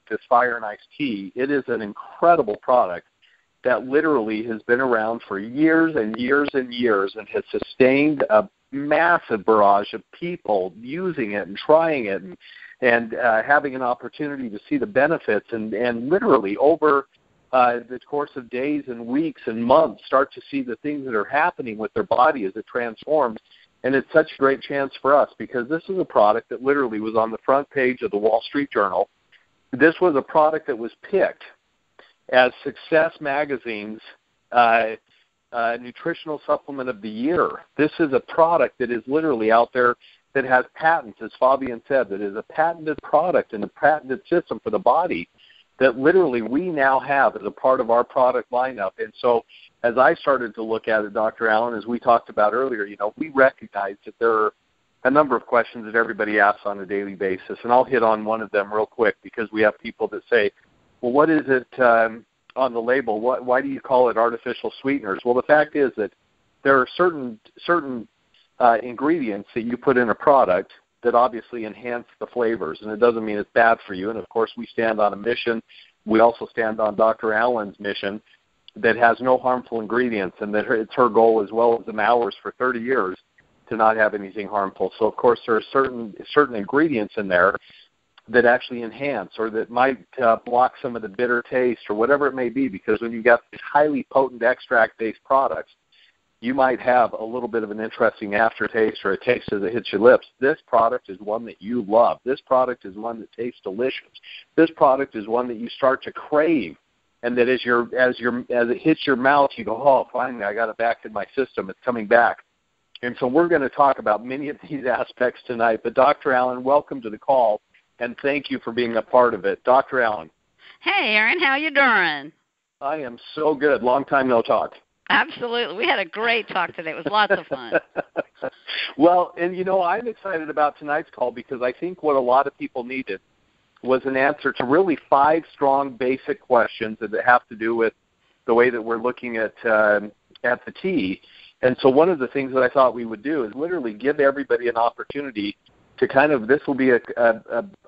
this Fire and Ice tea, it is an incredible product that literally has been around for years and years and years and has sustained a massive barrage of people using it and trying it and having an opportunity to see the benefits and literally over the course of days and weeks and months start to see the things that are happening with their body as it transforms. And it's such a great chance for us because this is a product that literally was on the front page of the Wall Street Journal. This was a product that was picked as Success Magazine's nutritional supplement of the year. This is a product that is literally out there that has patents, as Fabian said, that is a patented product and a patented system for the body that literally we now have as a part of our product lineup. And so as I started to look at it, Dr. Allen, as we talked about earlier, we recognize that there are a number of questions that everybody asks on a daily basis. And I'll hit on one of them real quick because we have people that say, well, what is it on the label? Why do you call it artificial sweeteners? Well, the fact is that there are certain ingredients that you put in a product that obviously enhance the flavors, and it doesn't mean it's bad for you. And, of course, we stand on a mission. We also stand on Dr. Allen's mission that has no harmful ingredients, and that it's her goal as well as ours for 30 years to not have anything harmful. So, of course, there are certain ingredients in there that actually enhance or that might block some of the bitter taste or whatever it may be, because when you've got these highly potent extract-based products, you might have a little bit of an interesting aftertaste or a taste as it hits your lips. This product is one that you love. This product is one that tastes delicious. This product is one that you start to crave, and that as it hits your mouth, you go, oh, finally, I got it back in my system. It's coming back. And so we're going to talk about many of these aspects tonight. But Dr. Allen, welcome to the call, and thank you for being a part of it. Dr. Allen. Hey, Aaron, how you doing? I am so good. Long time no talk. Absolutely. We had a great talk today. It was lots of fun. Well, and I'm excited about tonight's call because I think what a lot of people needed was an answer to really 5 strong basic questions that have to do with the way that we're looking at the tea. And so one of the things that I thought we would do is literally give everybody an opportunity to kind of, this will be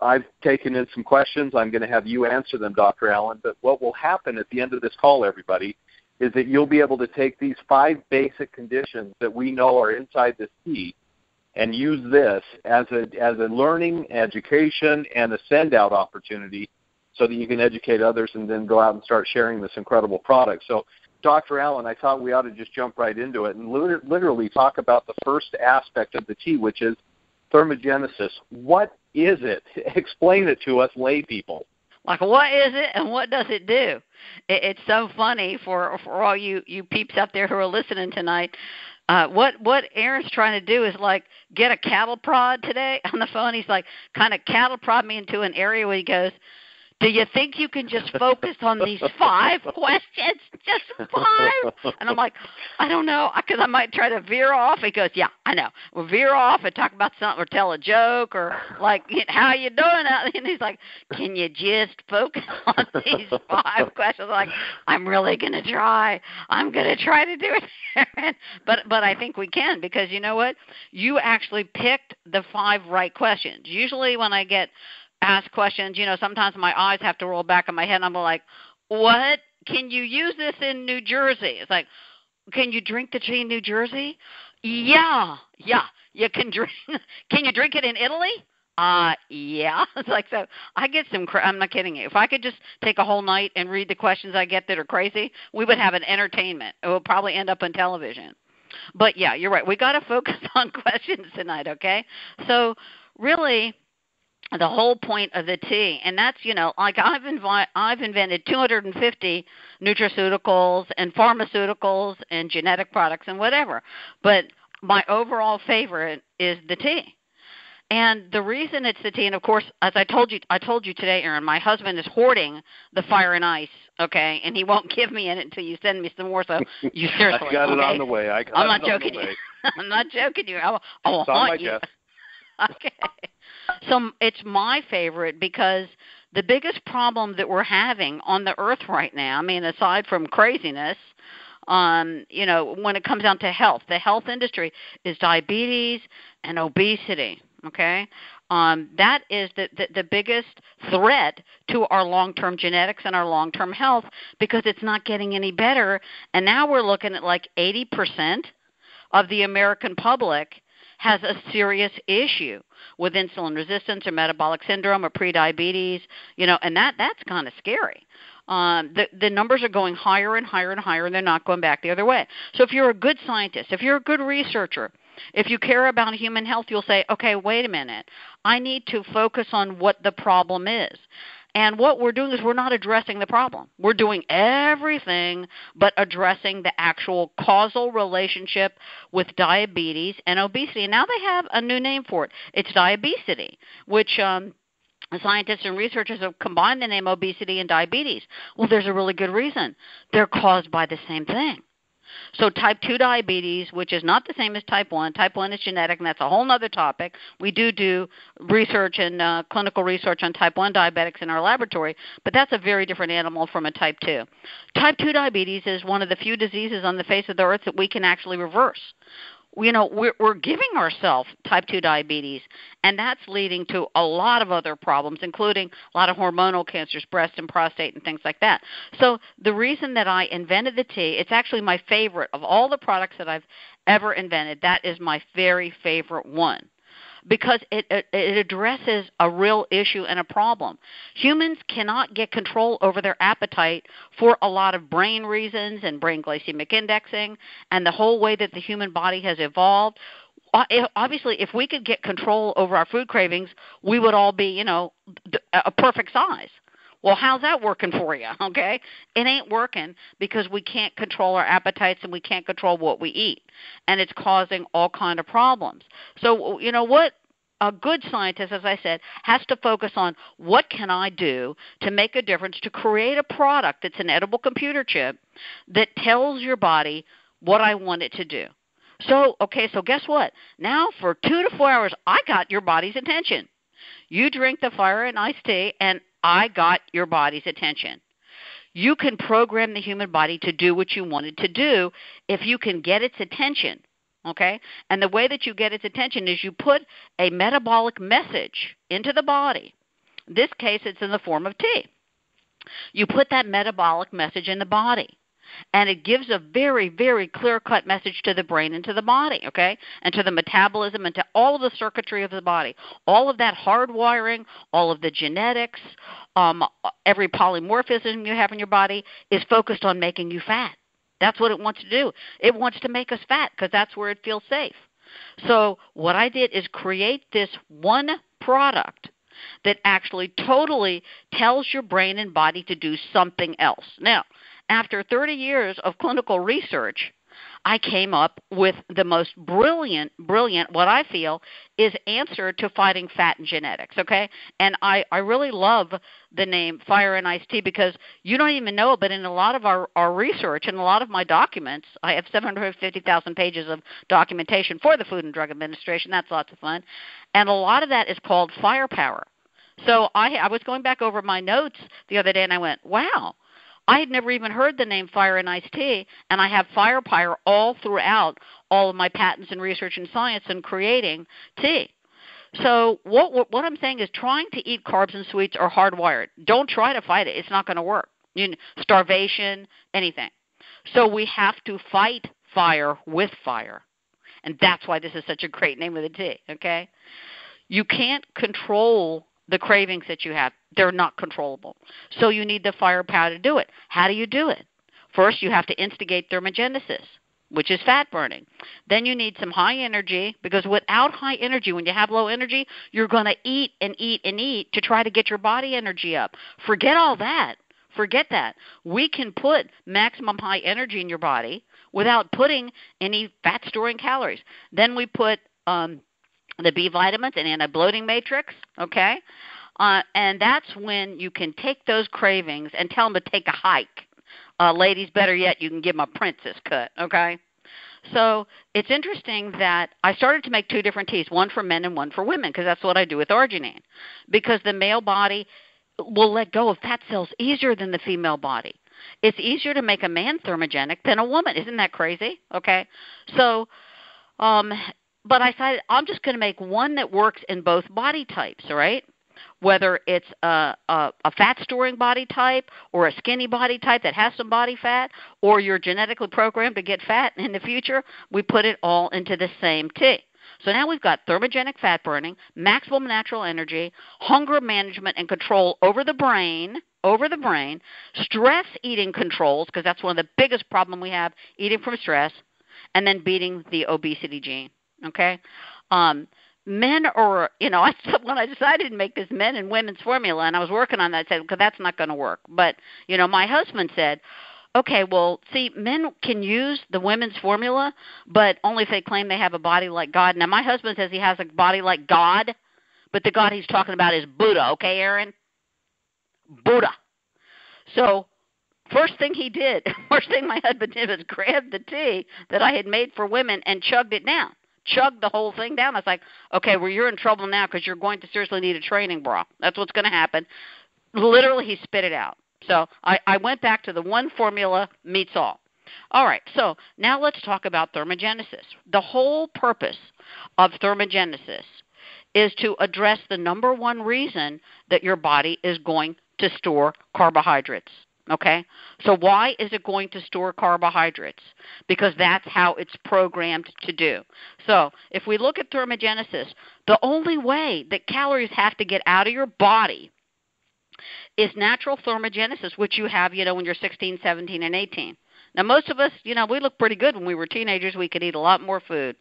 I've taken in some questions. I'm going to have you answer them, Dr. Allen. But what will happen at the end of this call, everybody, is that you'll be able to take these 5 basic conditions that we know are inside this tea and use this as a learning, education, and a send-out opportunity so that you can educate others and then go out and start sharing this incredible product. So, Dr. Allen, I thought we ought to just jump right into it and literally talk about the first aspect of the tea, which is thermogenesis. What is it? Explain it to us lay people. Like, what is it and what does it do? It's so funny for all you peeps out there who are listening tonight. What Aaron's trying to do is like get a cattle prod today on the phone. He's like kind of cattle prod me into an area where he goes, do you think you can just focus on these 5 questions? Just 5? And I'm like, I don't know, because I might try to veer off. He goes, yeah, I know. We'll veer off and talk about something or tell a joke or like, how you doing? And he's like, can you just focus on these 5 questions? I'm like, I'm really going to try. I'm going to try to do it. But I think we can because you know what? You actually picked the 5 right questions. Usually when I get ask questions, sometimes my eyes have to roll back in my head and I'm like, what? Can you use this in New Jersey? It's like, can you drink the tea in New Jersey? Yeah, you can drink. Can you drink it in Italy? Yeah. It's like, so I get I'm not kidding you. If I could just take a whole night and read the questions I get that are crazy, we would have an entertainment. It will probably end up on television. But yeah, you're right. We got to focus on questions tonight, okay? So really, the whole point of the tea, and that's, like I've invented 250 nutraceuticals and pharmaceuticals and genetic products and whatever, but my overall favorite is the tea. And the reason it's the tea, and of course, as I told you today, Aaron, my husband is hoarding the Fire and Ice, okay, and he won't give me any until you send me some more. So you seriously, I got it on the way. I'm not joking you. I'm not joking you. I will haunt you. Okay. So it's my favorite because the biggest problem that we're having on the earth right now, I mean, aside from craziness, when it comes down to health, the health industry is diabetes and obesity, okay? That is the biggest threat to our long-term genetics and our long-term health, because it's not getting any better. And now we're looking at like 80% of the American public has a serious issue with insulin resistance or metabolic syndrome or prediabetes, and that's kind of scary. The numbers are going higher and higher and higher, and they're not going back the other way. So if you're a good scientist, if you're a good researcher, if you care about human health, you'll say, okay, wait a minute. I need to focus on what the problem is. And what we're doing is we're not addressing the problem. We're doing everything but addressing the actual causal relationship with diabetes and obesity. And now they have a new name for it. It's diabesity, which scientists and researchers have combined the name obesity and diabetes. Well, there's a really good reason. They're caused by the same thing. So type 2 diabetes, which is not the same as type 1. Type 1 is genetic, and that's a whole other topic. We do research and clinical research on type 1 diabetics in our laboratory, but that's a very different animal from a type 2. Type 2 diabetes is one of the few diseases on the face of the earth that we can actually reverse. We're giving ourselves type 2 diabetes, and that's leading to a lot of other problems, including a lot of hormonal cancers, breast and prostate and things like that. So the reason that I invented the tea, it's actually my favorite of all the products that I've ever invented. That is my very favorite one, because it addresses a real issue and a problem. Humans cannot get control over their appetite for a lot of brain reasons and brain glycemic indexing and the whole way that the human body has evolved. Obviously, if we could get control over our food cravings, we would all be, a perfect size. Well, how's that working for you, okay? It ain't working because we can't control our appetites and we can't control what we eat, and it's causing all kind of problems. So, what a good scientist, as I said, has to focus on what can I do to make a difference, to create a product that's an edible computer chip that tells your body what I want it to do. So guess what? Now for 2 to 4 hours, I got your body's attention. You drink the fire and iced tea, and I got your body's attention. You can program the human body to do what you want it to do if you can get its attention, okay? And the way that you get its attention is you put a metabolic message into the body. In this case, it's in the form of tea. You put that metabolic message in the body, and it gives a very, very clear-cut message to the brain and to the body, okay, and to the metabolism and to all of the circuitry of the body. All of that hardwiring, all of the genetics, every polymorphism you have in your body is focused on making you fat. That's what it wants to do. It wants to make us fat because that's where it feels safe. So what I did is create this one product that actually totally tells your brain and body to do something else. Now, after 30 years of clinical research, I came up with the most brilliant, what I feel is answer to fighting fat and genetics, okay? And I really love the name Fire and Iced Tea because you don't even know, but in a lot of our research and a lot of my documents, I have 750,000 pages of documentation for the Food and Drug Administration. That's lots of fun. And a lot of that is called firepower. So I was going back over my notes the other day, and I went, wow. I had never even heard the name Fire and Iced Tea, and I have firepower all throughout all of my patents and research and science in creating tea. So what I'm saying is trying to eat carbs and sweets are hardwired. Don't try to fight it. It's not going to work. Starvation, anything. So we have to fight fire with fire, and that's why this is such a great name of the tea, okay? You can't control the cravings that you have. They're not controllable. So you need the firepower to do it. How do you do it? First, you have to instigate thermogenesis, which is fat burning. Then you need some high energy, because without high energy, when you have low energy, you're going to eat and eat and eat to try to get your body energy up. Forget all that. Forget that. We can put maximum high energy in your body without putting any fat-storing calories. Then we put the B vitamins and anti-bloating matrix, okay? And that's when you can take those cravings and tell them to take a hike. Ladies, better yet, you can give them a princess cut, okay? So it's interesting that I started to make 2 different teas, one for men and one for women, because that's what I do with arginine, because the male body will let go of fat cells easier than the female body. It's easier to make a man thermogenic than a woman. Isn't that crazy? Okay? So but I decided I'm just going to make one that works in both body types, right? Whether it's a fat-storing body type or a skinny body type that has some body fat, or you're genetically programmed to get fat in the future, we put it all into the same tea. So now we've got thermogenic fat burning, maximum natural energy, hunger management and control over the brain, stress eating controls, because that's one of the biggest problems we have, eating from stress, and then beating the obesity gene, okay? Men are, when I decided to make this men and women's formula, and I was working on that, I said, okay, that's not going to work. But, my husband said, okay, well, see, men can use the women's formula, but only if they claim they have a body like God. Now, my husband says he has a body like God, but the God he's talking about is Buddha, okay, Aaron? Buddha. So first thing my husband did was grab the tea that I had made for women and chugged it down. Chugged the whole thing down. I was like, okay, well, you're in trouble now because you're going to seriously need a training bra. That's what's going to happen. Literally, he spit it out. So I went back to the one formula meets all. All right, so now let's talk about thermogenesis. The whole purpose of thermogenesis is to address the number one reason that your body is going to store carbohydrates. Okay, so why is it going to store carbohydrates? Because that's how it's programmed to do. So if we look at thermogenesis, the only way that calories have to get out of your body is natural thermogenesis, which you have, when you're 16, 17, and 18. Now, most of us, we look pretty good when we were teenagers. We could eat a lot more food.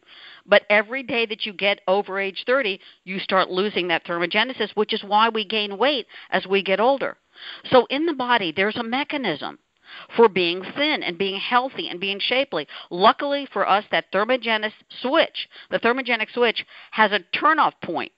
But every day that you get over age 30, you start losing that thermogenesis, which is why we gain weight as we get older. So in the body, there's a mechanism for being thin and being healthy and being shapely. Luckily for us, that thermogenic switch, has a turnoff point,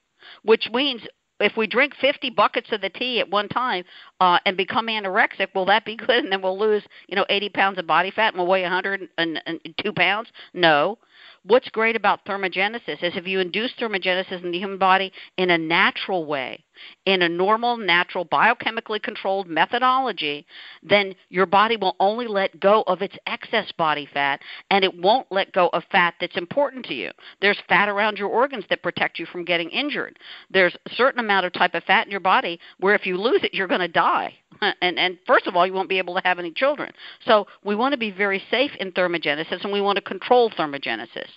which means if we drink 50 buckets of the tea at one time and become anorexic, will that be good? And then we'll lose, 80 pounds of body fat and we'll weigh 102 pounds? No. What's great about thermogenesis is if you induce thermogenesis in the human body in a natural way, in a normal, natural, biochemically controlled methodology, then your body will only let go of its excess body fat, and it won't let go of fat that's important to you. There's fat around your organs that protect you from getting injured. There's a certain amount of type of fat in your body where if you lose it, you're going to die. And first of all, you won't be able to have any children. So we want to be very safe in thermogenesis, and we want to control thermogenesis.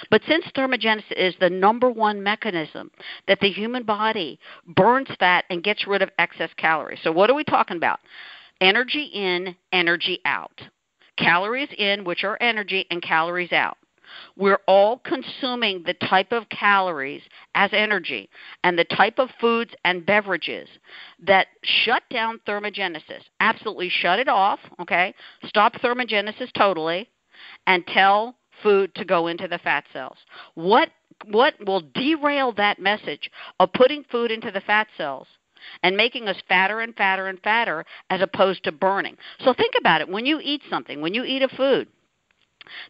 But since thermogenesis is the number one mechanism that the human body burns fat and gets rid of excess calories. So what are we talking about? Energy in, energy out. Calories in, which are energy, and calories out. We're all consuming the type of calories as energy and the type of foods and beverages that shut down thermogenesis. Absolutely shut it off, okay? Stop thermogenesis totally and tell food to go into the fat cells. What will derail that message of putting food into the fat cells and making us fatter and fatter and fatter as opposed to burning? So think about it. When you eat something, when you eat a food,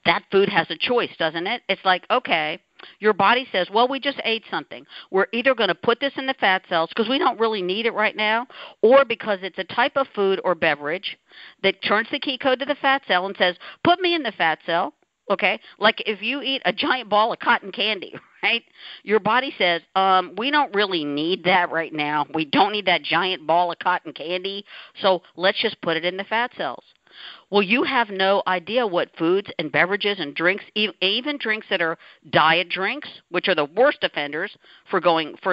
that food has a choice, doesn't it? It's like, okay, your body says, well, we just ate something. We're either going to put this in the fat cells because we don't really need it right now, or because it's a type of food or beverage that turns the key code to the fat cell and says, put me in the fat cell. Okay, like if you eat a giant ball of cotton candy, right, your body says, we don't really need that right now. We don't need that giant ball of cotton candy, so let's just put it in the fat cells. Well, you have no idea what foods and beverages and drinks, even drinks that are diet drinks, which are the worst offenders for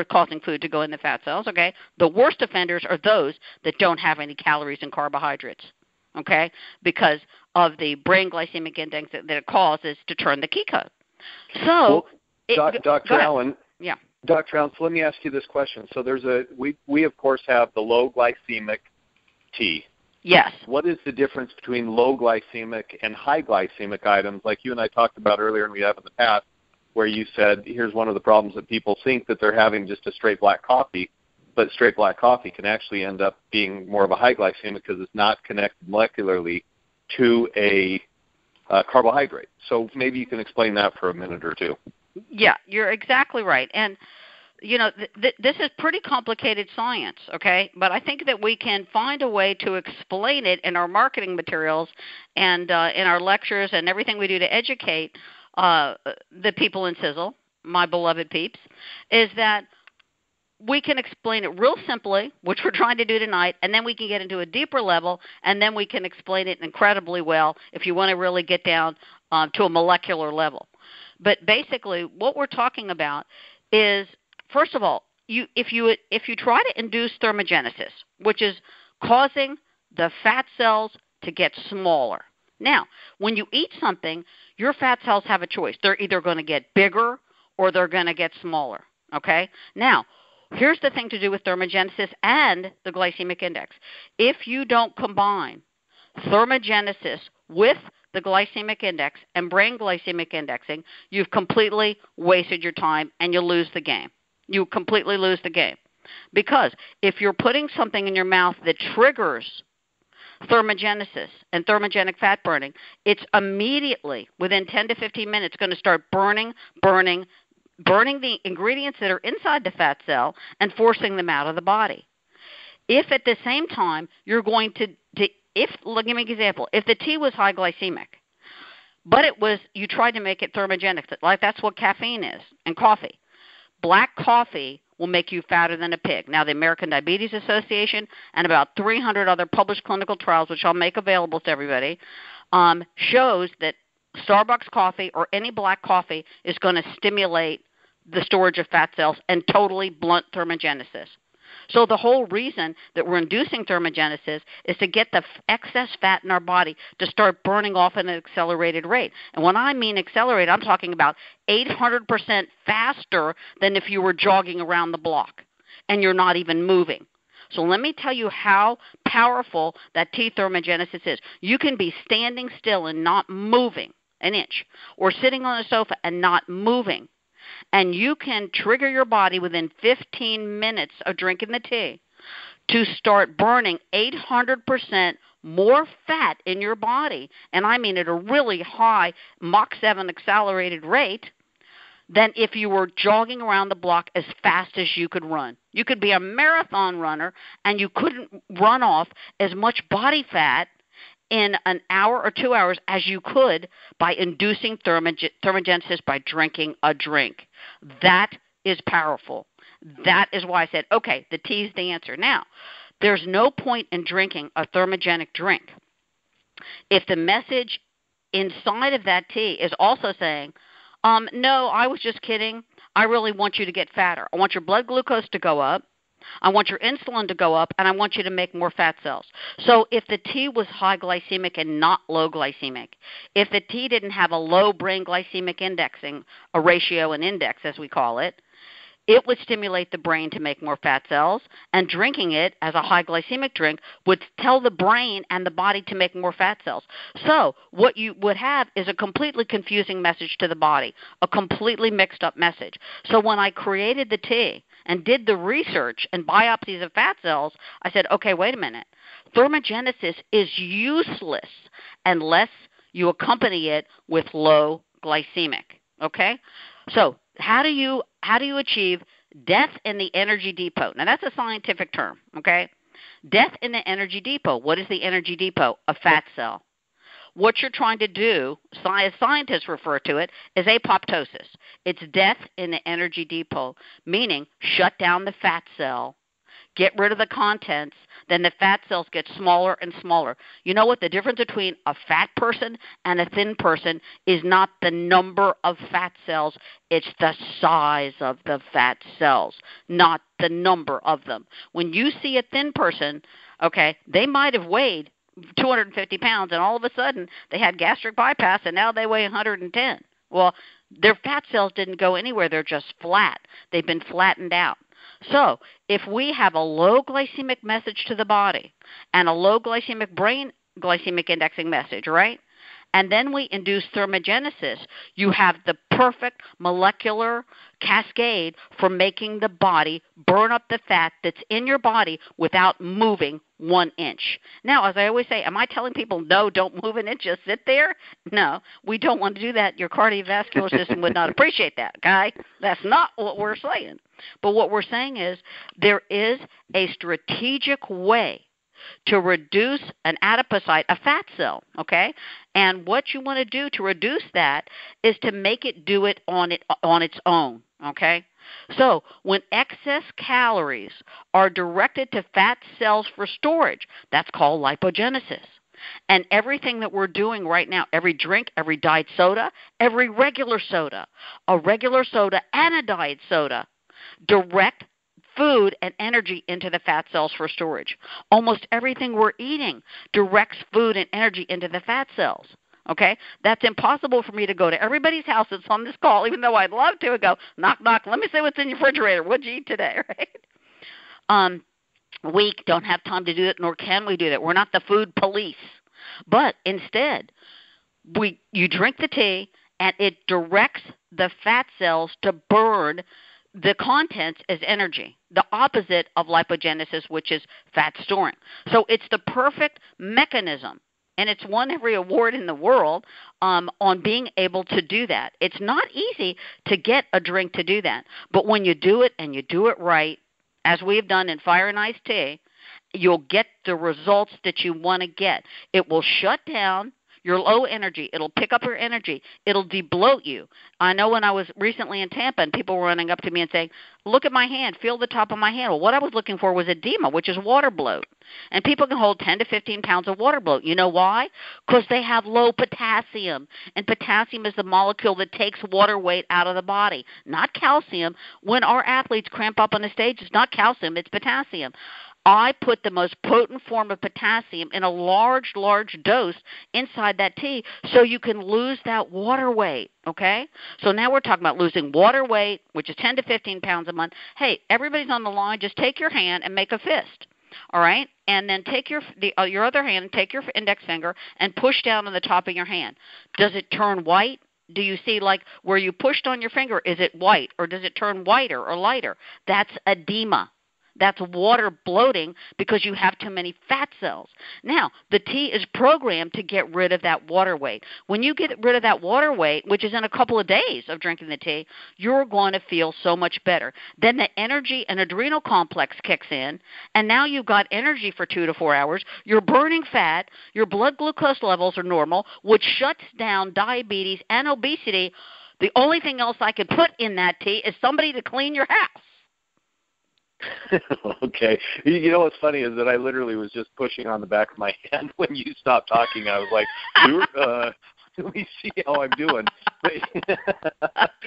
causing food to go in the fat cells, okay? The worst offenders are those that don't have any calories and carbohydrates, okay, because of the brain glycemic index that it causes to turn the key code. So, Dr. Allen. Yeah. Dr. Allen, so let me ask you this question. So we of course have the low glycemic tea. Yes. What is the difference between low glycemic and high glycemic items, like you and I talked about earlier and we have in the past, where you said here's one of the problems that people think that they're having just a straight black coffee, but straight black coffee can actually end up being more of a high glycemic because it's not connected molecularly to a carbohydrate. So maybe you can explain that for a minute or two. Yeah, you're exactly right. And this is pretty complicated science, okay? But I think that we can find a way to explain it in our marketing materials and in our lectures and everything we do to educate the people in Sisel, my beloved peeps, is that we can explain it real simply, which we're trying to do tonight, and then we can get into a deeper level, and then we can explain it incredibly well if you want to really get down to a molecular level. But basically, what we're talking about is, first of all, if you try to induce thermogenesis, which is causing the fat cells to get smaller. Now, when you eat something, your fat cells have a choice. They're either going to get bigger or they're going to get smaller, okay? Now, here's the thing to do with thermogenesis and the glycemic index. If you don't combine thermogenesis with the glycemic index and brain glycemic indexing, you've completely wasted your time and you lose the game. You completely lose the game. Because if you're putting something in your mouth that triggers thermogenesis and thermogenic fat burning, it's immediately, within 10 to 15 minutes, going to start burning the ingredients that are inside the fat cell and forcing them out of the body. If at the same time you're going to give me an example. If the tea was high glycemic, but you tried to make it thermogenic, like that's what caffeine is, and coffee. Black coffee will make you fatter than a pig. Now, the American Diabetes Association and about 300 other published clinical trials, which I'll make available to everybody, shows that Starbucks coffee or any black coffee is going to stimulate the storage of fat cells and totally blunt thermogenesis. So the whole reason that we're inducing thermogenesis is to get the excess fat in our body to start burning off at an accelerated rate. And when I mean accelerate, I'm talking about 800% faster than if you were jogging around the block and you're not even moving. So let me tell you how powerful that T thermogenesis is. You can be standing still and not moving an inch, or sitting on a sofa and not moving. And you can trigger your body within 15 minutes of drinking the tea to start burning 800% more fat in your body, and I mean at a really high Mach 7 accelerated rate, than if you were jogging around the block as fast as you could run. You could be a marathon runner, and you couldn't run off as much body fat in an hour or 2 hours as you could by inducing thermogenesis by drinking a drink. That is powerful. That is why I said, okay, the tea is the answer. Now, there's no point in drinking a thermogenic drink if the message inside of that tea is also saying, no, I was just kidding. I really want you to get fatter. I want your blood glucose to go up. I want your insulin to go up, and I want you to make more fat cells. So if the tea was high glycemic and not low glycemic, if the tea didn't have a low brain glycemic indexing, a ratio and index as we call it, it would stimulate the brain to make more fat cells, and drinking it as a high glycemic drink would tell the brain and the body to make more fat cells. So what you would have is a completely confusing message to the body, a completely mixed up message. So when I created the tea and did the research and biopsies of fat cells, I said, okay, wait a minute. Thermogenesis is useless unless you accompany it with low glycemic, okay? So how do you achieve death in the energy depot? Now, that's a scientific term, okay? Death in the energy depot. What is the energy depot? A fat cell. What you're trying to do, as scientists refer to it, is apoptosis. It's death in the energy depot, meaning shut down the fat cell, get rid of the contents, then the fat cells get smaller and smaller. You know what? The difference between a fat person and a thin person is not the number of fat cells. It's the size of the fat cells, not the number of them. When you see a thin person, okay, they might have weighed 250 pounds, and all of a sudden they had gastric bypass, and now they weigh 110. Well, their fat cells didn't go anywhere. They're just flat. They've been flattened out. So if we have a low glycemic message to the body and a low glycemic brain glycemic indexing message, right? And then we induce thermogenesis, you have the perfect molecular cascade for making the body burn up the fat that's in your body without moving 1 inch. Now, as I always say, am I telling people, no, don't move an inch, just sit there? No, we don't want to do that. Your cardiovascular system would not appreciate that, okay? That's not what we're saying. But what we're saying is there is a strategic way to reduce an adipocyte, a fat cell, okay? And what you want to do to reduce that is to make it do it on its own, okay? So when excess calories are directed to fat cells for storage, that's called lipogenesis. And everything that we're doing right now, every drink, every diet soda, every regular soda, a regular soda and a diet soda, direct food and energy into the fat cells for storage. Almost everything we're eating directs food and energy into the fat cells. Okay? That's impossible for me to go to everybody's house that's on this call, even though I'd love to, and go, knock, knock, let me see what's in your refrigerator. What'd you eat today, right? We don't have time to do that, nor can we do that. We're not the food police. But instead, you drink the tea, and it directs the fat cells to burn the contents as energy, the opposite of lipogenesis, which is fat storing. So it's the perfect mechanism, and it's won every award in the world on being able to do that. It's not easy to get a drink to do that, but when you do it and you do it right, as we've done in Fire and Iced Tea, you'll get the results that you want to get. It will shut down your low energy. It'll pick up your energy. It'll debloat you. I know when I was recently in Tampa and people were running up to me and saying, look at my hand, feel the top of my hand. Well, what I was looking for was edema, which is water bloat. And people can hold 10 to 15 pounds of water bloat. You know why? Because they have low potassium. And potassium is the molecule that takes water weight out of the body, not calcium. When our athletes cramp up on the stage, it's not calcium, it's potassium. I put the most potent form of potassium in a large, large dose inside that tea so you can lose that water weight, okay? So now we're talking about losing water weight, which is 10 to 15 pounds a month. Hey, everybody's on the line. Just take your hand and make a fist, all right? And then take your other hand and take your index finger and push down on the top of your hand. Does it turn white? Do you see, like, where you pushed on your finger, is it white, or does it turn whiter or lighter? That's edema. That's water bloating because you have too many fat cells. Now, the tea is programmed to get rid of that water weight. When you get rid of that water weight, which is in a couple of days of drinking the tea, you're going to feel so much better. Then the energy and adrenal complex kicks in, and now you've got energy for 2 to 4 hours. You're burning fat. Your blood glucose levels are normal, which shuts down diabetes and obesity. The only thing else I could put in that tea is somebody to clean your house. Okay. You know what's funny is that I literally was just pushing on the back of my hand when you stopped talking. I was like, let me see how I'm doing.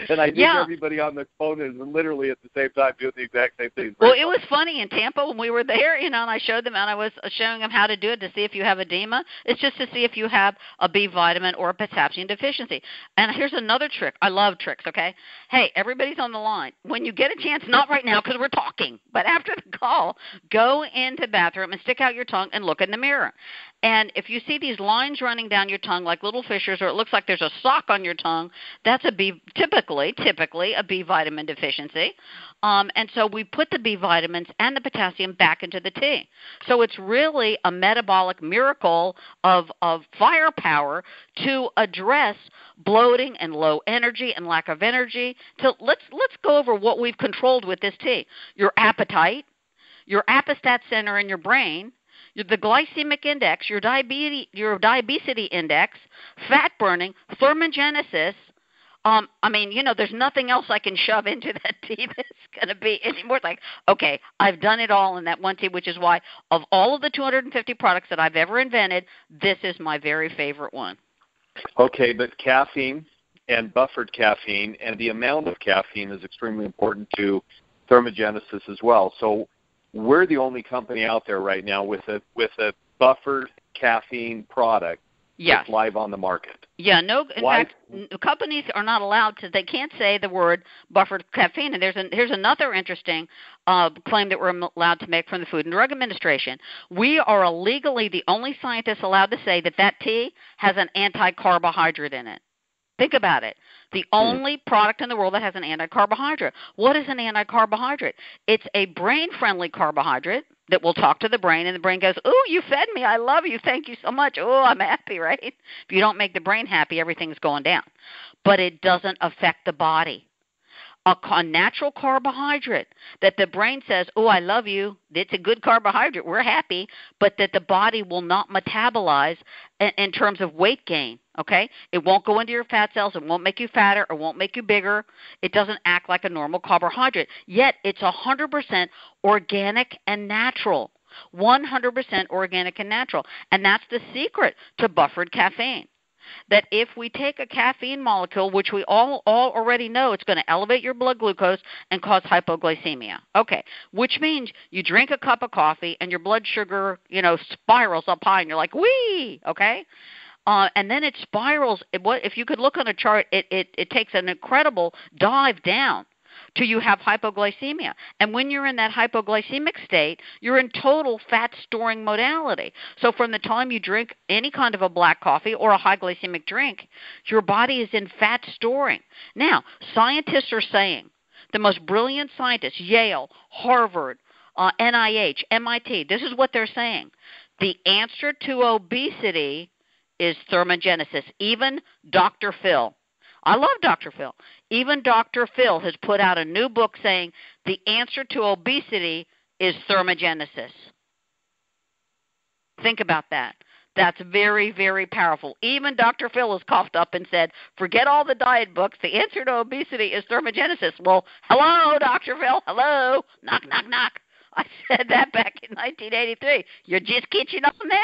And I think everybody on the phone is literally at the same time doing the exact same thing. Well, it was funny in Tampa when we were there, and I showed them, and I was showing them how to do it to see if you have edema. It's just to see if you have a B vitamin or a potassium deficiency. And here's another trick. I love tricks, okay? Hey, everybody's on the line. When you get a chance, not right now because we're talking, but after the call, go into the bathroom and stick out your tongue and look in the mirror. And if you see these lines running down your tongue like little fissures, or it looks like there's a sock on your tongue, that's typically a B vitamin deficiency. And so we put the B vitamins and the potassium back into the tea. So it's really a metabolic miracle of firepower to address bloating and low energy and lack of energy. So let's go over what we've controlled with this tea. Your appetite, your apostat center in your brain, the glycemic index, your diabetes index, fat burning, thermogenesis. There's nothing else I can shove into that tea that's going to be anymore. It's like, okay, I've done it all in that one tea, which is why of all of the 250 products that I've ever invented, this is my very favorite one. Okay, but caffeine and buffered caffeine and the amount of caffeine is extremely important to thermogenesis as well. So we're the only company out there right now with a buffered caffeine product that's live on the market. Yeah, in fact, companies are not allowed to. They can't say the word buffered caffeine. And here's another interesting claim that we're allowed to make from the Food and Drug Administration. We are legally the only scientists allowed to say that tea has an anti-carbohydrate in it. Think about it. The only product in the world that has an anti-carbohydrate. What is an anti-carbohydrate? It's a brain-friendly carbohydrate that will talk to the brain, and the brain goes, "Ooh, you fed me. I love you. Thank you so much. Oh, I'm happy," right? If you don't make the brain happy, everything's going down. But it doesn't affect the body. a natural carbohydrate that the brain says, oh, I love you, it's a good carbohydrate, we're happy, but that the body will not metabolize in terms of weight gain, okay? It won't go into your fat cells, it won't make you fatter, it won't make you bigger, it doesn't act like a normal carbohydrate, yet it's 100% organic and natural, 100% organic and natural, and that's the secret to buffered caffeine. That if we take a caffeine molecule, which we all already know it's going to elevate your blood glucose and cause hypoglycemia. Okay, which means you drink a cup of coffee and your blood sugar, spirals up high and you're like, wee, okay? And then it spirals. If you could look on a chart, it takes an incredible dive down till you have hypoglycemia. And when you're in that hypoglycemic state, you're in total fat-storing modality. So from the time you drink any kind of a black coffee or a high glycemic drink, your body is in fat storing. Now, scientists are saying, the most brilliant scientists, Yale, Harvard, NIH, MIT, this is what they're saying. The answer to obesity is thermogenesis. Even Dr. Phil. I love Dr. Phil. Even Dr. Phil has put out a new book saying the answer to obesity is thermogenesis. Think about that. That's very, very powerful. Even Dr. Phil has coughed up and said, forget all the diet books. The answer to obesity is thermogenesis. Well, hello, Dr. Phil. Hello. Knock, knock, knock. I said that back in 1983. You're just catching up now?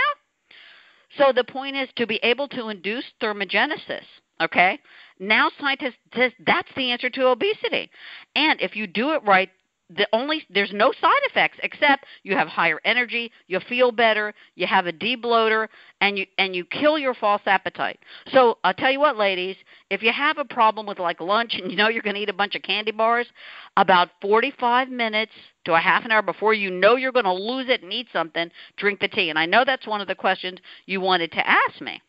So the point is to be able to induce thermogenesis, okay? Now scientists says that's the answer to obesity. And if you do it right, there's no side effects except you have higher energy, you feel better, you have a debloater, and you kill your false appetite. So I'll tell you what, ladies, if you have a problem with like lunch and you know you're going to eat a bunch of candy bars, about 45 minutes to a half an hour before you know you're going to lose it and eat something, drink the tea. And I know that's one of the questions you wanted to ask me,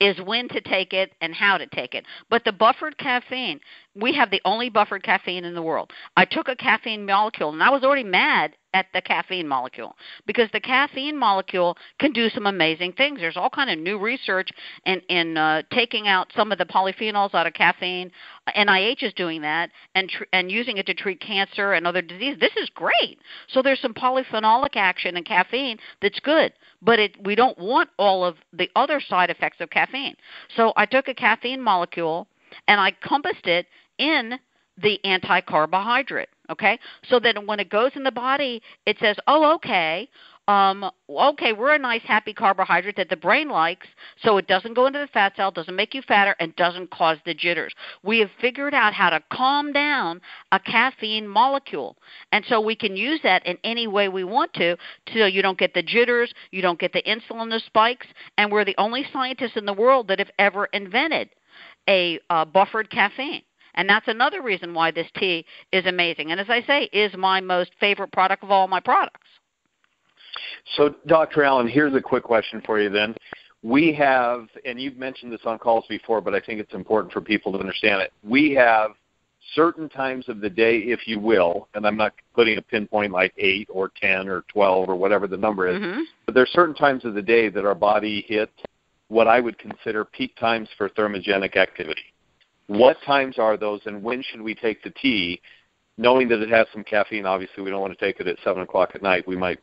is when to take it and how to take it. But the buffered caffeine, we have the only buffered caffeine in the world. I took a caffeine molecule, and I was already mad at the caffeine molecule because the caffeine molecule can do some amazing things. There's all kind of new research in taking out some of the polyphenols out of caffeine. NIH is doing that and using it to treat cancer and other diseases. This is great. So there's some polyphenolic action in caffeine that's good, but we don't want all of the other side effects of caffeine. So I took a caffeine molecule and I compassed it in the anti-carbohydrate, okay? So that when it goes in the body, it says, oh, okay, we're a nice, happy carbohydrate that the brain likes, so it doesn't go into the fat cell, doesn't make you fatter, and doesn't cause the jitters. We have figured out how to calm down a caffeine molecule, and so we can use that in any way we want to so you don't get the jitters, you don't get the insulin spikes, and we're the only scientists in the world that have ever invented a buffered caffeine. And that's another reason why this tea is amazing. And as I say, is my most favorite product of all my products. So, Dr. Allen, here's a quick question for you then. We have, and you've mentioned this on calls before, but I think it's important for people to understand it. We have certain times of the day, if you will, and I'm not putting a pinpoint like 8 or 10 or 12 or whatever the number is, but there are certain times of the day that our body hits what I would consider peak times for thermogenic activity. What times are those, and when should we take the tea, knowing that it has some caffeine? Obviously, we don't want to take it at 7 o'clock at night. We might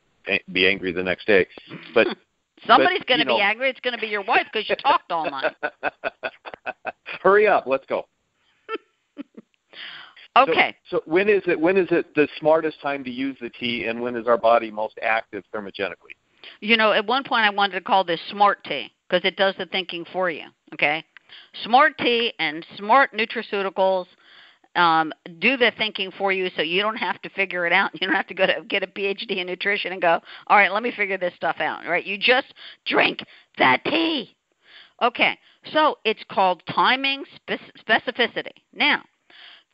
be angry the next day. But somebody's going to be angry. It's going to be your wife because you talked all night. Hurry up. Let's go. Okay. So when is it the smartest time to use the tea, and when is our body most active thermogenically? At one point I wanted to call this smart tea because it does the thinking for you, okay? Smart tea and smart nutraceuticals do the thinking for you so you don't have to figure it out. You don't have to go to get a PhD in nutrition and go, all right, let me figure this stuff out, right? You just drink that tea. Okay, so it's called timing specificity. Now,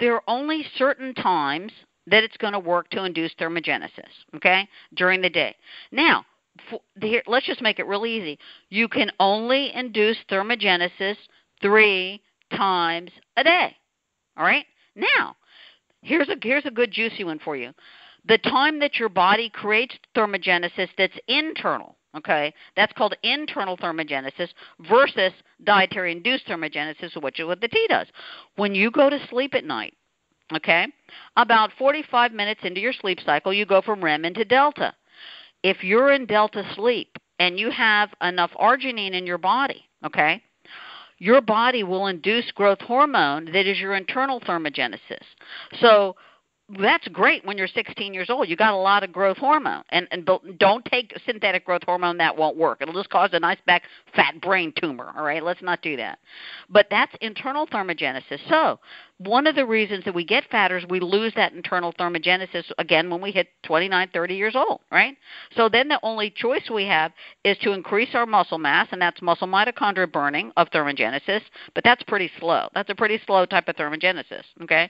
there are only certain times that it's going to work to induce thermogenesis, okay, during the day. Now, let's just make it real easy. You can only induce thermogenesis 3 times a day, all right? Now, here's a good juicy one for you. The time that your body creates thermogenesis that's internal, okay, that's called internal thermogenesis versus dietary-induced thermogenesis, which is what the tea does. When you go to sleep at night, Okay? About 45 minutes into your sleep cycle, you go from REM into delta. If you're in delta sleep and you have enough arginine in your body, okay, your body will induce growth hormone that is your internal thermogenesis. So that's great when you're 16 years old. You got a lot of growth hormone. And don't take synthetic growth hormone. That won't work. It'll just cause a nice back fat brain tumor, all right? Let's not do that. But that's internal thermogenesis. So one of the reasons that we get fatter is we lose that internal thermogenesis, again, when we hit 29, 30 years old, right? So then the only choice we have is to increase our muscle mass, and that's muscle mitochondria burning of thermogenesis, but that's pretty slow. That's a pretty slow type of thermogenesis, okay?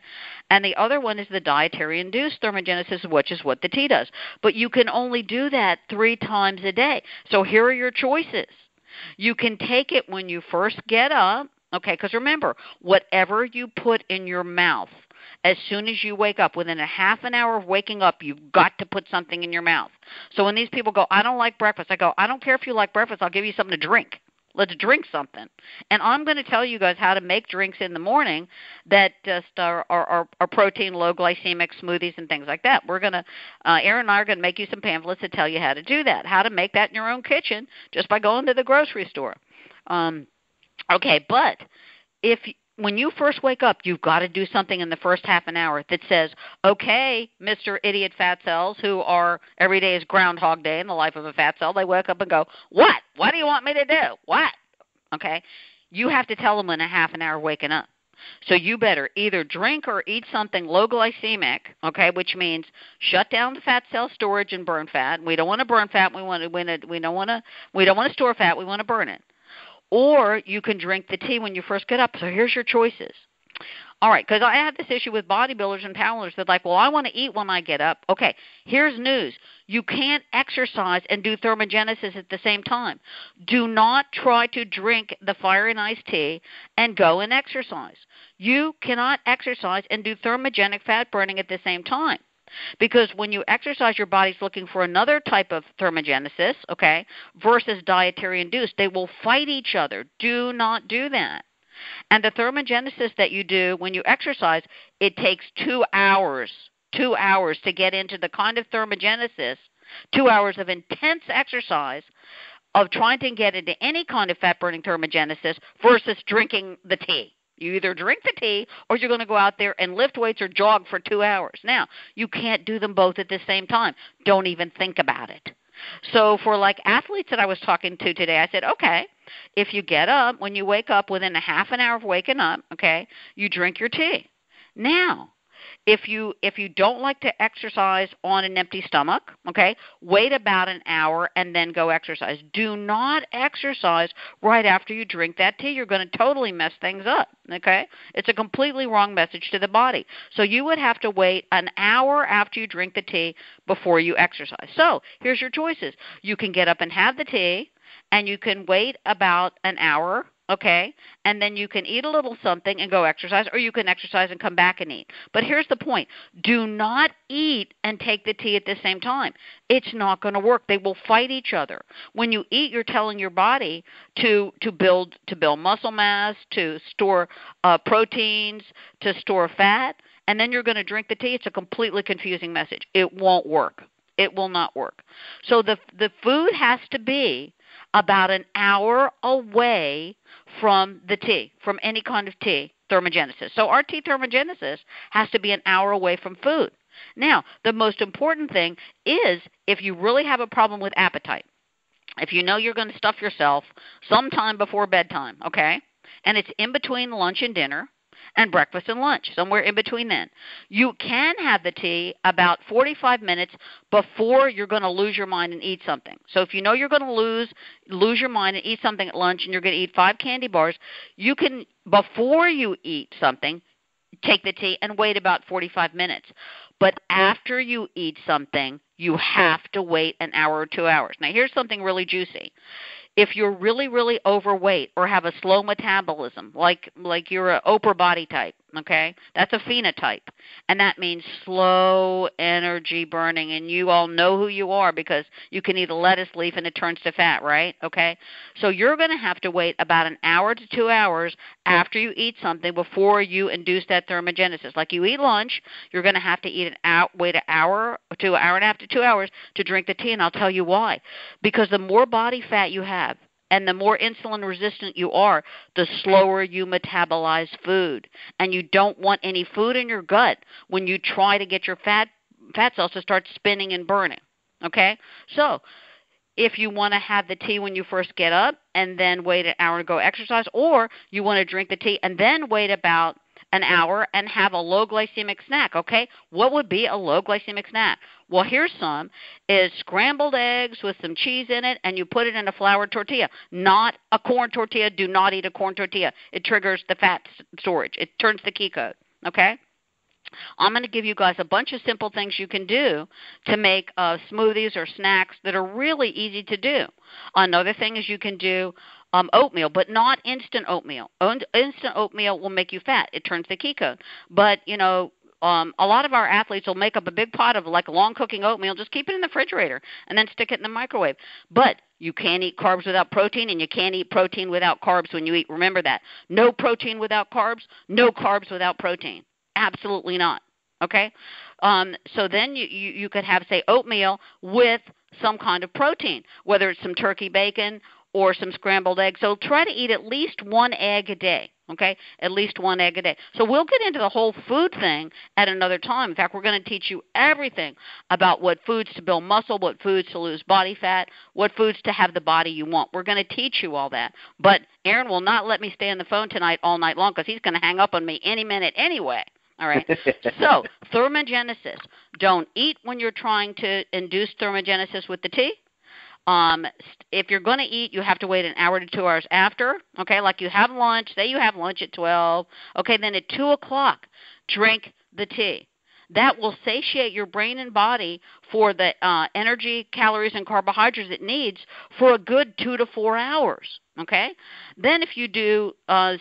And the other one is the dietary-induced thermogenesis, which is what the tea does. But you can only do that 3 times a day. So here are your choices. You can take it when you first get up, okay, because remember, whatever you put in your mouth, as soon as you wake up, within a half an hour of waking up, you've got to put something in your mouth. So when these people go, I don't like breakfast, I go, I don't care if you like breakfast, I'll give you something to drink. Let's drink something. And I'm going to tell you guys how to make drinks in the morning that just are protein, low glycemic smoothies and things like that. We're going to, Aaron and I are going to make you some pamphlets that tell you how to do that, how to make that in your own kitchen just by going to the grocery store. Okay, but when you first wake up, you've got to do something in the first half an hour that says, okay, Mr. Idiot Fat Cells, who are every day is Groundhog Day in the life of a fat cell, they wake up and go, what? What do you want me to do? What? Okay, you have to tell them in a half an hour waking up. So you better either drink or eat something low glycemic, okay, which means shut down the fat cell storage and burn fat. We don't want to burn fat. We don't want to store fat. We want to burn it. Or you can drink the tea when you first get up. So here's your choices. All right, because I have this issue with bodybuilders and powerlifters. They're like, well, I want to eat when I get up. Okay, here's news. You can't exercise and do thermogenesis at the same time. Do not try to drink the fire and ice tea and go and exercise. You cannot exercise and do thermogenic fat burning at the same time. Because when you exercise, your body's looking for another type of thermogenesis, okay, versus dietary induced. They will fight each other. Do not do that. And the thermogenesis that you do when you exercise, it takes 2 hours, 2 hours to get into the kind of thermogenesis, 2 hours of intense exercise of trying to get into any kind of fat-burning thermogenesis versus drinking the tea. You either drink the tea or you're going to go out there and lift weights or jog for 2 hours. Now, you can't do them both at the same time. Don't even think about it. So for like athletes that I was talking to today, I said, okay, if you get up, when you wake up within a half an hour of waking up, okay, you drink your tea. Now, if you don't like to exercise on an empty stomach, okay, wait about an hour and then go exercise. Do not exercise right after you drink that tea. You're going to totally mess things up, okay? It's a completely wrong message to the body. So you would have to wait an hour after you drink the tea before you exercise. So here's your choices. You can get up and have the tea, and you can wait about an hour, okay, and then you can eat a little something and go exercise, or you can exercise and come back and eat. But here's the point. Do not eat and take the tea at the same time. It's not going to work. They will fight each other. When you eat, you're telling your body to build muscle mass, to store proteins, to store fat, and then you're going to drink the tea. It's a completely confusing message. It won't work. It will not work. So the food has to be about an hour away from the tea, from any kind of tea thermogenesis. So our tea thermogenesis has to be an hour away from food. Now, the most important thing is if you really have a problem with appetite, if you know you're going to stuff yourself sometime before bedtime, okay, and it's in between lunch and dinner, and breakfast and lunch, somewhere in between then. You can have the tea about 45 minutes before you're going to lose your mind and eat something. So if you know you're going to lose your mind and eat something at lunch and you're going to eat 5 candy bars, you can, before you eat something, take the tea and wait about 45 minutes. But after you eat something, you have to wait an hour or 2 hours. Now, here's something really juicy. If you're really, really overweight or have a slow metabolism, like you're an Oprah body type, Okay, that's a phenotype, and that means slow energy burning, and you all know who you are because you can eat a lettuce leaf and it turns to fat, right? Okay, so you're going to have to wait about an hour to 2 hours after you eat something before you induce that thermogenesis. Like you eat lunch, you're going to have to wait an hour to an hour and a half to 2 hours to drink the tea, and I'll tell you why. Because the more body fat you have, and the more insulin resistant you are, the slower you metabolize food. And you don't want any food in your gut when you try to get your fat cells to start spinning and burning. Okay? So if you want to have the tea when you first get up and then wait an hour to go exercise, or you want to drink the tea and then wait about an hour and have a low glycemic snack, okay? What would be a low glycemic snack? Well, here's some, is scrambled eggs with some cheese in it, and you put it in a flour tortilla, not a corn tortilla. Do not eat a corn tortilla. It triggers the fat storage. It turns the key code, okay? I'm going to give you guys a bunch of simple things you can do to make smoothies or snacks that are really easy to do. Another thing is you can do oatmeal, but not instant oatmeal. Instant oatmeal will make you fat. It turns the key code. But, you know, a lot of our athletes will make up a big pot of like long cooking oatmeal, just keep it in the refrigerator, and then stick it in the microwave. But you can't eat carbs without protein, and you can't eat protein without carbs when you eat. Remember that. No protein without carbs, no carbs without protein. Absolutely not. Okay? So then you could have, say, oatmeal with some kind of protein, whether it's some turkey bacon or some scrambled eggs. So try to eat at least one egg a day, okay? At least one egg a day. So we'll get into the whole food thing at another time. In fact, we're going to teach you everything about what foods to build muscle, what foods to lose body fat, what foods to have the body you want. We're going to teach you all that. But Aaron will not let me stay on the phone tonight all night long because he's going to hang up on me any minute anyway. All right. So thermogenesis. Don't eat when you're trying to induce thermogenesis with the tea. If you're going to eat, you have to wait an hour to 2 hours after. Okay, like you have lunch. Say you have lunch at 12. Okay, then at 2 o'clock, drink the tea. That will satiate your brain and body for the energy, calories, and carbohydrates it needs for a good 2 to 4 hours. Okay? Then if you do,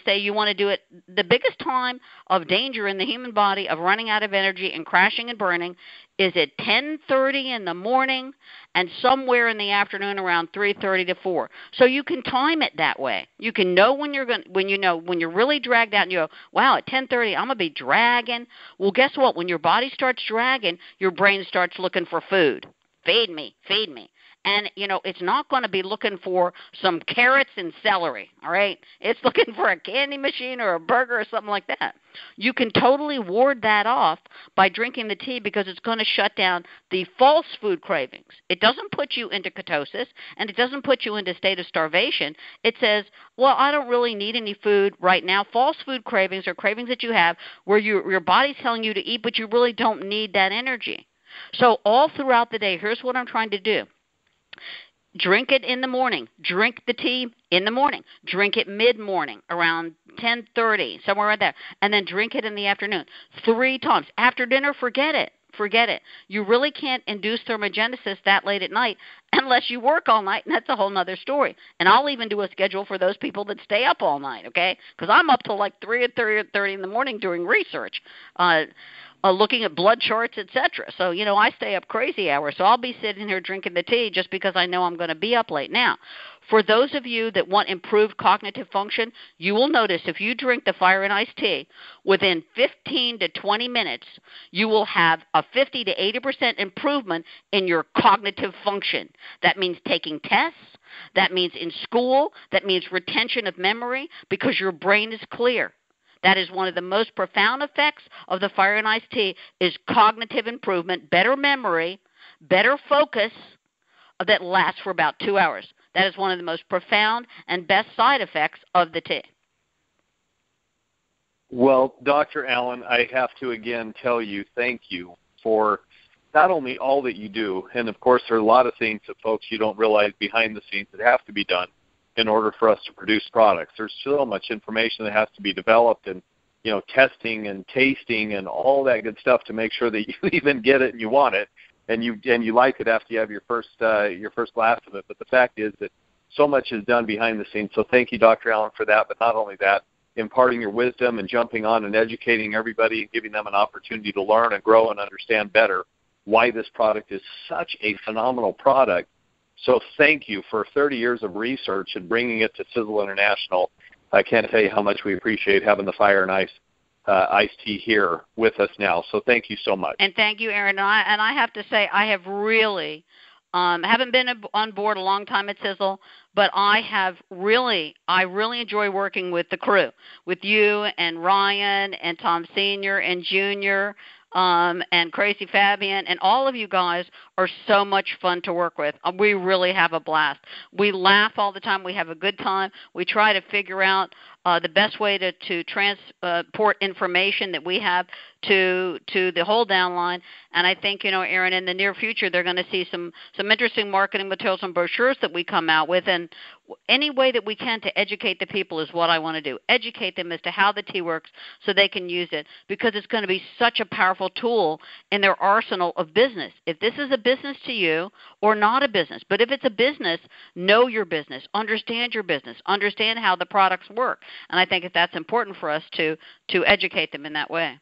say you want to do it, the biggest time of danger in the human body of running out of energy and crashing and burning is at 10:30 in the morning and somewhere in the afternoon around 3:30 to 4. So you can time it that way. You can know when you're really dragged out and you go, wow, at 10:30 I'm going to be dragging. Well, guess what? When your body starts dragging, your brain starts looking for food. Feed me, feed me. And, you know, it's not going to be looking for some carrots and celery, all right? It's looking for a candy machine or a burger or something like that. You can totally ward that off by drinking the tea because it's going to shut down the false food cravings. It doesn't put you into ketosis, and it doesn't put you into a state of starvation. It says, well, I don't really need any food right now. False food cravings are cravings that you have where your body's telling you to eat, but you really don't need that energy. So all throughout the day, here's what I'm trying to do. Drink it in the morning. Drink the tea in the morning. Drink it mid-morning, around 10:30, somewhere right there. And then drink it in the afternoon 3 times. After dinner, forget it. Forget it. You really can't induce thermogenesis that late at night unless you work all night, and that's a whole other story. And I'll even do a schedule for those people that stay up all night, okay? Because I'm up till like 3 or 3:30 in the morning doing research. Looking at blood charts, etc. So, you know, I stay up crazy hours. So I'll be sitting here drinking the tea just because I know I'm going to be up late. Now, for those of you that want improved cognitive function, you will notice if you drink the fire and ice tea, within 15 to 20 minutes, you will have a 50 to 80% improvement in your cognitive function. That means taking tests. That means in school. That means retention of memory because your brain is clear. That is one of the most profound effects of the fire and ice tea is cognitive improvement, better memory, better focus that lasts for about 2 hours. That is one of the most profound and best side effects of the tea. Well, Dr. Allen, I have to again tell you thank you for not only all that you do, and of course there are a lot of things that folks you don't realize behind the scenes that have to be done in order for us to produce products. There's so much information that has to be developed and, you know, testing and tasting and all that good stuff to make sure that you even get it and you want it and you like it after you have your first glass of it. But the fact is that so much is done behind the scenes. So thank you, Dr. Allen, for that. But not only that, imparting your wisdom and jumping on and educating everybody and giving them an opportunity to learn and grow and understand better why this product is such a phenomenal product. So thank you for 30 years of research and bringing it to Sisel International. I can't tell you how much we appreciate having the Fire and Ice iced tea here with us now. So thank you so much. And thank you, Aaron. And I have to say, I have really haven't been on board a long time at Sisel, but I really enjoy working with the crew, with you and Ryan and Tom Sr. and Junior. And Crazy Fabian, and all of you guys are so much fun to work with. We really have a blast. We laugh all the time. We have a good time. We try to figure out the best way to transport information that we have to the whole downline. And I think, Aaron, in the near future, they're going to see some interesting marketing materials and brochures that we come out with. And any way that we can to educate the people is what I want to do. Educate them as to how the tea works so they can use it, because it's going to be such a powerful tool in their arsenal of business. If this is a business to you or not a business, but if it's a business, know your business, understand your business, understand how the products work. And I think that's important for us to educate them in that way.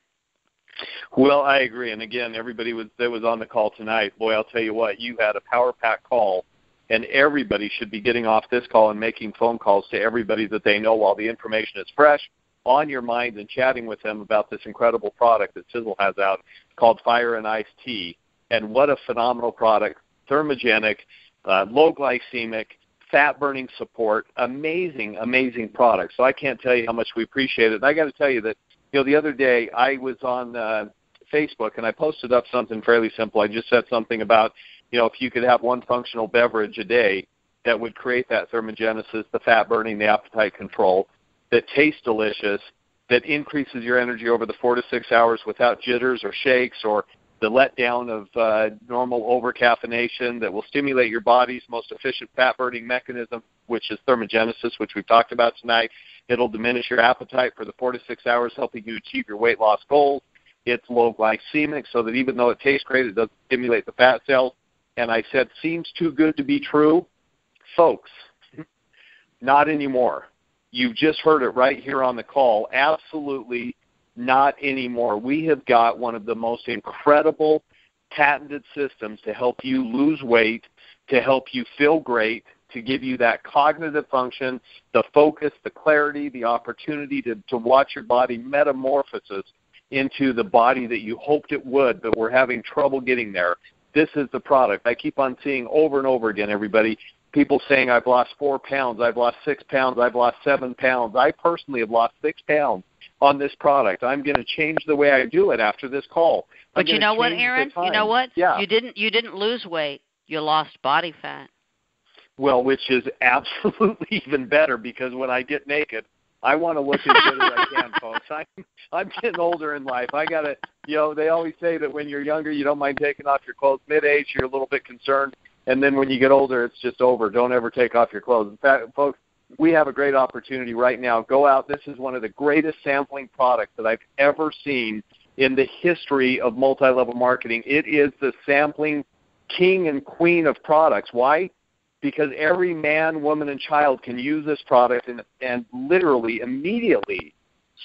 Well, I agree. And again, everybody that was on the call tonight, boy, I'll tell you what, you had a power pack call. And everybody should be getting off this call and making phone calls to everybody that they know while the information is fresh on your mind, and chatting with them about this incredible product that Sisel has out called Fire and Ice Tea. And what a phenomenal product, thermogenic, low glycemic, fat-burning support, amazing, amazing product. So I can't tell you how much we appreciate it. And I got to tell you that, the other day I was on Facebook and I posted up something fairly simple. I just said something about, if you could have one functional beverage a day that would create that thermogenesis, the fat burning, the appetite control, that tastes delicious, that increases your energy over the 4 to 6 hours without jitters or shakes or the letdown of normal over-caffeination, that will stimulate your body's most efficient fat-burning mechanism, which is thermogenesis, which we've talked about tonight. It'll diminish your appetite for the 4 to 6 hours, helping you achieve your weight loss goals. It's low glycemic, so that even though it tastes great, it doesn't stimulate the fat cells. And I said, seems too good to be true. Folks, not anymore. You've just heard it right here on the call. Absolutely not anymore. We have got one of the most incredible patented systems to help you lose weight, to help you feel great, to give you that cognitive function, the focus, the clarity, the opportunity to watch your body metamorphosis into the body that you hoped it would, but we're having trouble getting there. This is the product. I keep on seeing over and over again, everybody, people saying, I've lost 4 pounds, I've lost 6 pounds, I've lost 7 pounds. I personally have lost 6 pounds on this product. I'm going to change the way I do it after this call. But you know what, Aaron? You know what? Yeah. You didn't lose weight. You lost body fat. Well, which is absolutely even better, because when I get naked, I want to look as good as I can, folks. I'm getting older in life. I got to, they always say that when you're younger, you don't mind taking off your clothes. Mid-age, you're a little bit concerned. And then when you get older, it's just over. Don't ever take off your clothes. In fact, folks, we have a great opportunity right now. Go out. This is one of the greatest sampling products that I've ever seen in the history of multi-level marketing. It is the sampling king and queen of products. Why? Because every man, woman, and child can use this product and literally immediately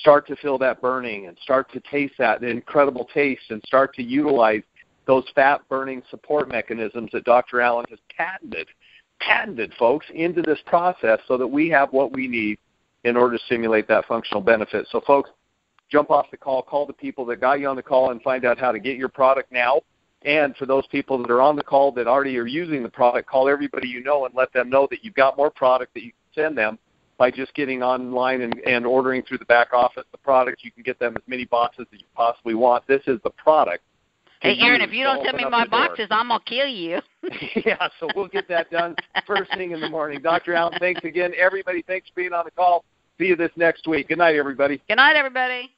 start to feel that burning and start to taste that incredible taste and start to utilize those fat-burning support mechanisms that Dr. Allen has patented, folks, into this process so that we have what we need in order to stimulate that functional benefit. So, folks, jump off the call the people that got you on the call and find out how to get your product now. And for those people that are on the call that already are using the product, call everybody you know and let them know that you've got more product that you can send them by just getting online and ordering through the back office the product. You can get them as many boxes as you possibly want. This is the product. Hey, Aaron, if you don't send me my boxes, I'm going to kill you. Yeah, so we'll get that done first thing in the morning. Dr. Allen, thanks again. Everybody, thanks for being on the call. See you this next week. Good night, everybody. Good night, everybody.